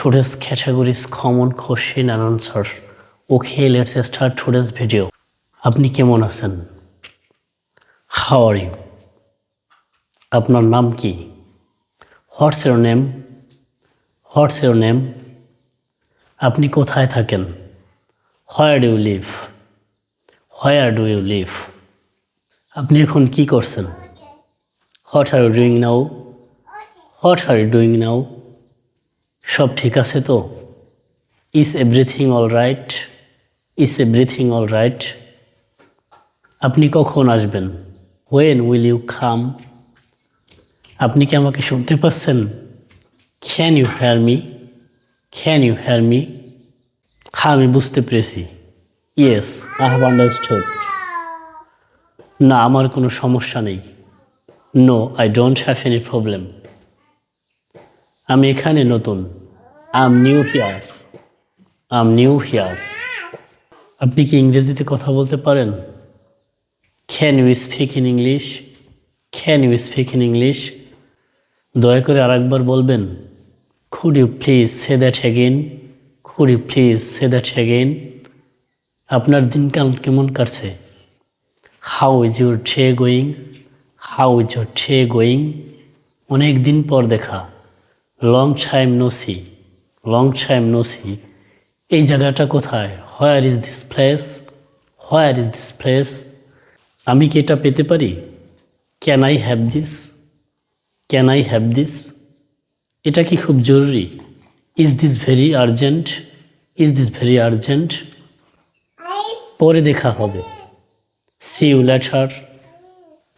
Today's category is common question and answer. Okay, let's start today's video. আপনি কেমন আছেন? How are you? আপনার নাম কি? What's your name? What's your name? আপনি কোথায় থাকেন? Where do you live? Where do you live? আপনি এখন কি করছেন? What are you doing now? What are you doing now? সব ঠিক আছে তো? Is everything all right? Is everything all right? আপনি কখন আসবেন? When will you come? আপনি কি আমাকে শুনতে পাচ্ছেন? Can you hear me? Can you hear me? হ্যাঁ, আমি বুঝতে পেরেছি। Yes, I have understood. না, আমার কোনো সমস্যা নেই। No, I don't have any problem. আমি এখানে নতুন। I'm new here. I'm new here. আপনি কি ইংরেজিতে কথা বলতে পারেন? Can you speak in English? Can you speak in English? দয়া করে আরেকবার বলবেন? Could you please say that again? Could you please say that again? আপনার দিনকাল কেমন কাটছে? How is your day going? How is your day going? অনেক দিন পর দেখা। Long time no see. Long time no see. এই জায়গাটা কোথায়? Where is this place? Where is this place? আমি কি এটা পেতে পারি? Can I have this? Can I have this? এটা কি খুব জরুরি? Is this very urgent? Is this very urgent? পরে দেখা হবে। See you later.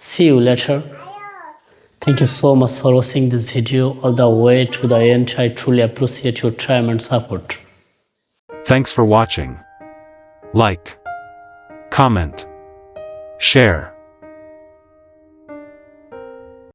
See you later. Thank you so much for watching this video all the way to the end. I truly appreciate your time and support. Thanks for watching. Like, comment, share.